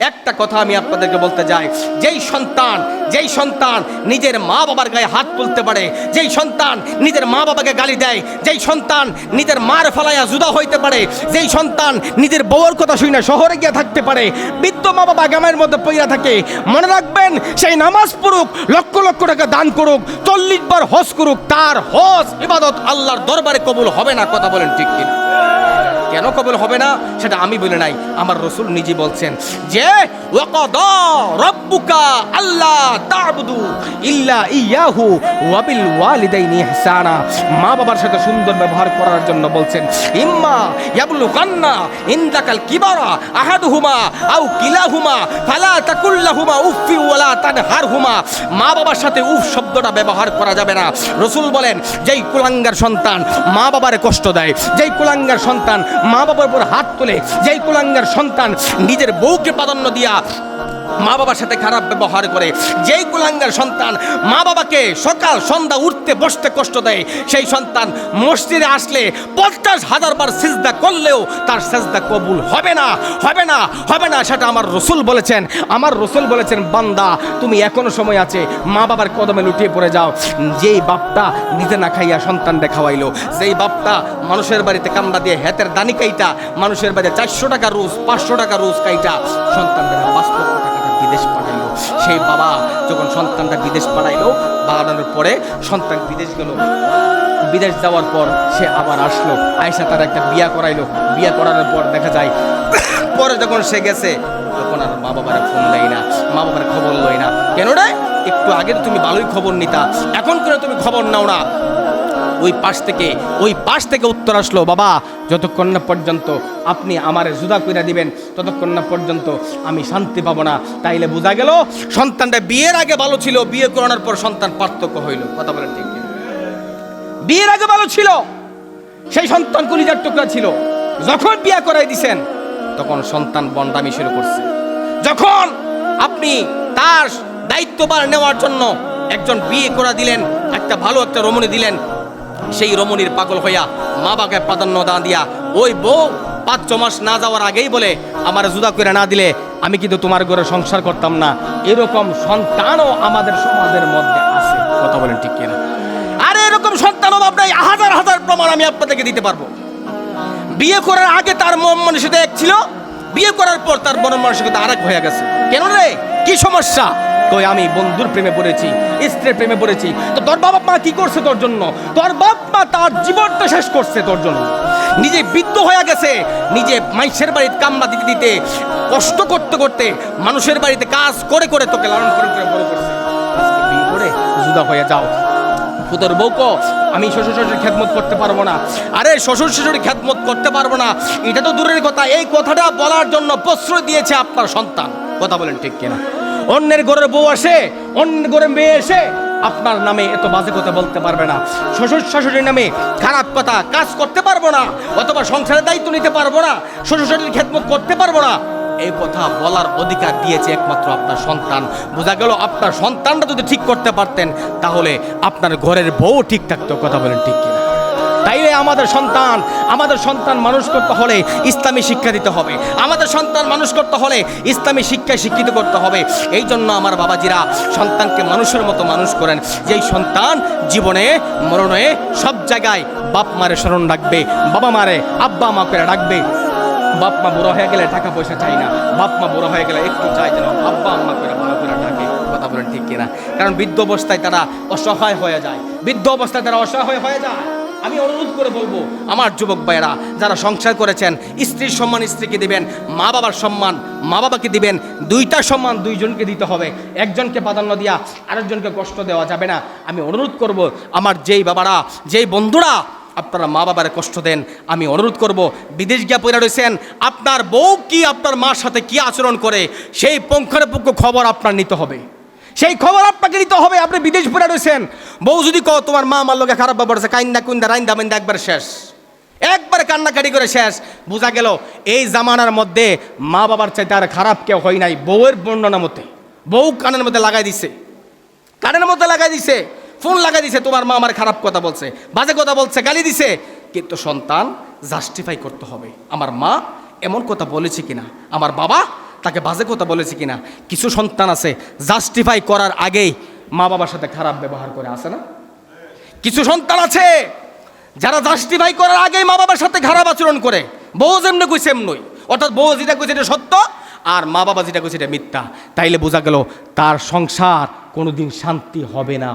একটা কথা আমি আপনাদেরকে বলতে যাই, যেই সন্তান নিজের মা বাবার গায়ে হাত তুলতে পারে, যেই সন্তান নিজের মা বাবাকে গালি দেয়, যেই সন্তান নিজের মার ফালাইয়া জুদা হইতে পারে, যেই সন্তান নিজের বউর কথা শুনে শহরে গিয়ে থাকতে পারে, বৃদ্ধ মা বাবা গ্রামের মধ্যে পইরা থাকে, মনে রাখবেন সেই নামাজ পড়ুক, লক্ষ লক্ষ টাকা দান করুক, 40 বার হজ করুক, তার হজ ইবাদত আল্লাহর দরবারে কবুল হবে না। কথা বলেন ঠিক কিনা? কেন কবুল হবে না সেটা আমি বলি নাই, আমার রাসূল নিজে বলছেন যে ওয়াকাদা রাব্বুকা আল্লা তা'বুদু ইল্লা ইয়াহু ওয়া বিল ওয়ালিদাইনি ইহসানা। মা বাবার সাথে সুন্দর ব্যবহার করার জন্য বলছেন, ইম্মা ইয়াবলুগান্না ইনদাকাল কিবারা আহাদুহুমা আও কিলাহুমা ফালা তাকুল লাহুমা উফি ওয়ালা তানহারহুমা। মা বাবার সাথে উফ শব্দটা ব্যবহার করা যাবে না। রাসূল বলেন, যেই কুলাঙ্গার সন্তান মা বাবারে কষ্ট দেয়, যেই কুলাঙ্গার সন্তান মা বাবার উপর হাত তোলে, যেই কুলাঙ্গার সন্তান নিজের বউকে প্রাধান্য দিয়া মা বাবার সাথে খারাপ ব্যবহার করে, যেই কুলাঙ্গার সন্তান মা বাবাকে সকাল সন্ধ্যা উঠতে বসতে কষ্ট দেয়, সেই সন্তান মসজিদে আসলে 50,000 বার সিজদা করলেও তার সিজদা কবুল হবে না, হবে না, হবে না। সেটা আমার রাসূল বলেছেন। আমার রাসূল বলেছেন, বান্দা তুমি এখনো সময় আছে, মা বাবার কদমে লুটিয়ে পড়ে যাও। যেই বাপটা নিজে না খাইয়া সন্তানকে খাওয়াইলো, যেই বাপটা মানুষের বাড়িতে কামড়া দিয়ে হাতের দানি কাইটা মানুষের বাড়িতে 400 টাকা রোজ 500 টাকা রোজ কাইটা সন্তানদের বাস্তব বিদেশ পাঠাইলো, সেই বাবা যখন সন্তানটা বিদেশ পাঠানোর পরে সন্তান বিদেশ গেল, বিদেশ যাওয়ার পর সে আবার আসলো, আয়সা তার একটা বিয়া করাইলো, বিয়া করানোর পর দেখা যায় পরে যখন সে গেছে তখন আর মা বাবার ফোন দেয় না, মা বাবার খবর লয় না। কেন রে? একটু আগে তুমি ভালোই খবর নিতা, এখন কেন তুমি খবর নাও না? ওই পাশ থেকে উত্তর আসলো, বাবা যতক্ষণ না পর্যন্ত আপনি আমারে জুদা কইরা দিবেন ততক্ষণ না পর্যন্ত আমি শান্তি পাবো না। তাইলে বোঝা গেল সন্তানটা বিয়ের আগে ভালো ছিল, বিয়ে করানোর পর সন্তান পার্থক্য হইল। কথা বলেন ঠিক? বিয়ের আগে ভালো ছিল, সেই সন্তান কলিজার টুকরা ছিল, যখন বিয়ে করাই দিছেন তখন সন্তান বন্ডামি শুরু করছে। যখন আপনি তার দায়িত্বভার নেওয়ার জন্য একজন বিয়ে করা দিলেন, একটা ভালো একটা রমণী দিলেন, সেই রমণীর পাগল হইয়া মা বাবাকে প্রাধান্য না দিয়া ওই বউ 5-6 মাস না যাওয়ার আগেই বলে আমার জুদা করে না দিলে আমি কিন্তু তোমার ঘরে সংসার করতাম না। এরকম সন্তানও আমাদের সমাজের মধ্যে আছে। কথা বলেন ঠিক কিনা? আর এরকম সন্তানও আপনার হাজার হাজার প্রমাণ আমি আপনাদেরকে দিতে পারবো। বিয়ে করার আগে তার মন মানসিকতা এক ছিল, বিয়ে করার পর তার মন মানসিকতা আরেক হয়ে গেছে। কেন রে? কি সমস্যা? কই আমি বন্ধুর প্রেমে পড়েছি, স্ত্রীর প্রেমে পড়েছি। তো তোর বাবা মা কি করছে তোর জন্য? তোর বাপ মা তার জীবনটা শেষ করছে তোর জন্য। নিজে বৃদ্ধ হয়ে গেছে, নিজে মানুষের বাড়িতে কামলা দিতে দিতে কষ্ট করতে করতে মানুষের বাড়িতে কাজ করে করে তোকে লালন করে করে বড় করছে। আজকে বিয়ে করে জুদা হয়ে যাও। তোর বউকে আমি শ্বশুর শাশুড়ি খেদমত করতে পারবো না। আরে শ্বশুর শাশুড়ি খেদমত করতে পারবো না এটা তো দূরের কথা, এই কথাটা বলার জন্য প্রশ্রয় দিয়েছে আপনার সন্তান। কথা বলেন ঠিক কিনা? অন্যের ঘরের বউ আসে, অন্যের ঘরের মেয়ে এসে আপনার নামে এত বাজে কথা বলতে পারবে না, শ্বশুর শাশুড়ির নামে খারাপ কথা কাজ করতে পারবো না, অথবা সংসারের দায়িত্ব নিতে পারবো না, শ্বশুর শাশুড়ির খেদমত করতে পারবো না, এই কথা বলার অধিকার দিয়েছে একমাত্র আপনার সন্তান। বোঝা গেল আপনার সন্তানটা যদি ঠিক করতে পারতেন তাহলে আপনার ঘরের বউ ঠিক থাকতো। কথা বলেন ঠিক কিনা? তাইলে আমাদের সন্তান মানুষ করতে হলে ইসলামী শিক্ষা দিতে হবে, আমাদের সন্তান মানুষ করতে হলে ইসলামী শিক্ষায় শিক্ষিত করতে হবে। এই জন্য আমার বাবাজিরা সন্তানকে মানুষের মতো মানুষ করেন, যেই সন্তান জীবনে মরণে সব জায়গায় বাপ মারে স্মরণ রাখবে, বাবা মারে আব্বা মা করে ডাকবে। বাপ মা বড় হয়ে গেলে টাকা পয়সা চাই না, বাপ মা বড় হয়ে গেলে একটু চাই যেন আব্বা আম্মা করে ভালো করে ডাকে। কথা বলেন ঠিক কিনা? কারণ বৃদ্ধ অবস্থায় তারা অসহায় হয়ে যায়, হয়ে যায়। আমি অনুরোধ করে বলবো আমার যুবক ভাইয়েরা যারা সংসার করেছেন, স্ত্রীর সম্মান স্ত্রীকে দিবেন, মা বাবার সম্মান মা বাবাকে দিবেন, দুইটা সম্মান দুইজনকে দিতে হবে। একজনকে প্রাধান্য দিয়া আরেকজনকে কষ্ট দেওয়া যাবে না। আমি অনুরোধ করব আমার যেই বাবারা যেই বন্ধুরা আপনারা মা বাবার কষ্ট দেন, আমি অনুরোধ করব বিদেশ গিয়া পড়ে রয়েছেন, আপনার বউ কি আপনার মার সাথে কি আচরণ করে সেই পুঙ্খানুপুঙ্খ খবর আপনার নিতে হবে, সেই খবর আপনাকে নিতে হবে। আপনি বিদেশ পড়ে রয়েছেন, বউ যদি কও তোমার মা আমার লোকে খারাপ ব্যবহার আছে, কাইন্দা কুইন্দা রাইন্দা মাইন্দা একবার শেষ, একবারে কান্নাকাটি করে শেষ। বোঝা গেল এই জামানার মধ্যে মা বাবার চাইতে আর খারাপ কেউ হয় নাই। বউয়ের বর্ণনা মতে বউ কানের মধ্যে লাগাই দিছে, ফোন লাগাই দিছে, তোমার মা আমার খারাপ কথা বলছে, বাজে কথা বলছে, গালি দিছে। কিন্তু সন্তান জাস্টিফাই করতে হবে, আমার মা এমন কথা বলেছে কিনা, আমার বাবা তাকে বাজে কথা বলেছি কিনা। কিছু সন্তান আছে জাস্টিফাই করার আগেই মা বাবার সাথে খারাপ ব্যবহার করে, আছে না? কিছু সন্তান আছে যারা জাস্টিফাই করার আগেই মা বাবার সাথে খারাপ আচরণ করে। বউ যেমনি কইছে এমনই, অর্থাৎ বউ যেটা কইছে এটা সত্য আর মা বাবা যেটা কইছে এটা মিথ্যা। তাইলে বোঝা গেল তার সংসার কোনোদিন শান্তি হবে না।